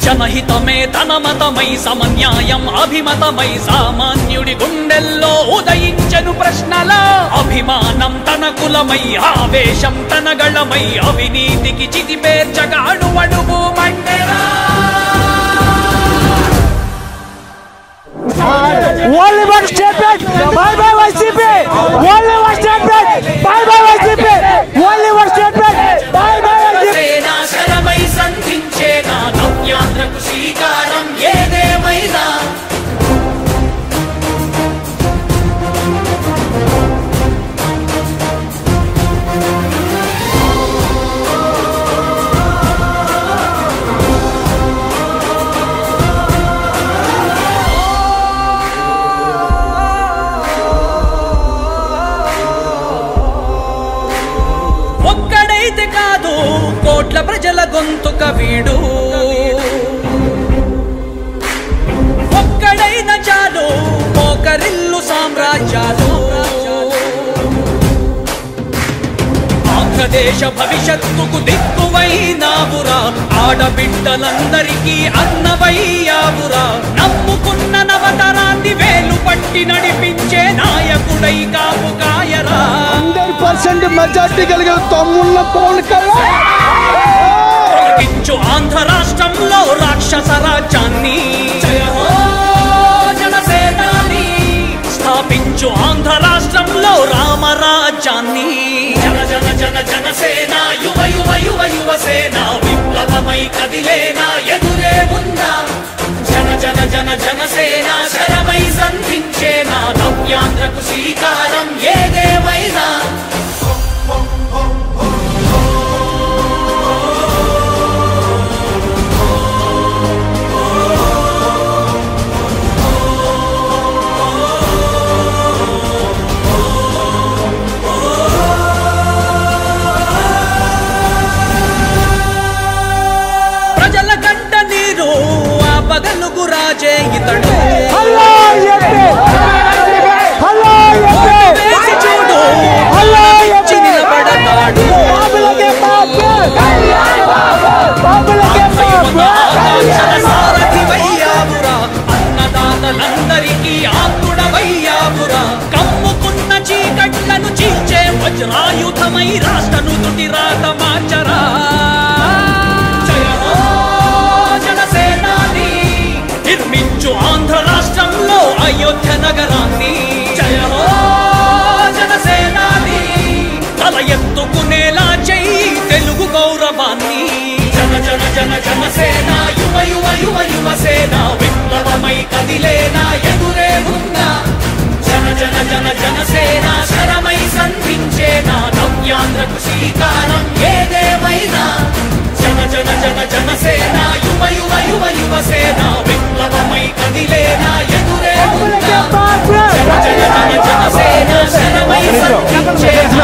జనహితమే తన మతమై సమన్యాయం అభిమతమై సామాన్యుడి గుండెల్లో ఉదయించెను ప్రశ్నల అభిమానం తన కులమై ఆవేశం తన గళమై అవినీతికి చితిపేర్చగా అణువణువు మండెరా. Only one statement, bye bye YCP. Only one statement, bye bye YCP. Only one statement, bye bye YCP. సేనా శరమై సంధించేనా నవ్యాంధ్రకు శ్రీకారం ఏదేమైనా. కాదు కోట్ల ప్రజల గొంతుక వీడు ఒక్కడైన చాలు మోకరిల్లు సామ్రాజ్యాలు. ఆంధ్రదేశ భవిష్యత్తుకు దిక్కువైనావురా ఆడబిడ్డలందరికీ అన్నవయ్యావురా. నమ్ముకున్న నవతరాన్ని వేలు పట్టి నడిపించే నాయకుడై కాపు కాయరా. 100% మెజార్టీ కలిగిన తమ్ముళ్ళ పవన్ కళ్యాణ్ తొలగించు ఆంధ్ర రాష్ట్రంలో రాక్షస రాజ్యాన్ని. జనసేనాని స్థాపించు ఆంధ్ర రాష్ట్రంలో రామరాజ్యాన్ని. జన జన జన జనసేన యువ యువ యువ యువసేన విప్లవమై కదిలేనా ఎదురే ఉందా. జన జన జన జనసేన శరమై సంధించేనా నవ్యాంధ్రకు శ్రీకారం ఏదేమైనా. ప్రజల కంట నీరు ఆపగలుగు రాజే ఇతడు. చూడు నిలబడతాడు. సారథివయ్యావురా అన్నదాతలందరికీ ఆకుడవయ్యావురా. కమ్ముకున్న చీకట్లను చీల్చే వజ్రాయుధమై రాష్ట్రను తుటి రాత మార్చరా. నిర్మించు ఆంధ్ర రాష్ట్రంలో అయోధ్య నగరాన్ని. జయ హో జనసేనాని తల ఎత్తుకునేలా చెయ్యి తెలుగు గౌరవాన్ని. జన జన జన జనసేన యువ యువ యువ యువసేన విప్లవమై కదిలేనా ఎదురే ఉందా. జన జన జన జనసేన శరమై సంధించేనా నవ్యాంధ్రకు శ్రీకారం ఏదేమైనా. జన జన జన జనసేన యువ యువ యువ యువసేన విప్లవమై కదిలేనా ఎదురే ఉందా. జన జన జన జనసేన శరమై సంధించేనా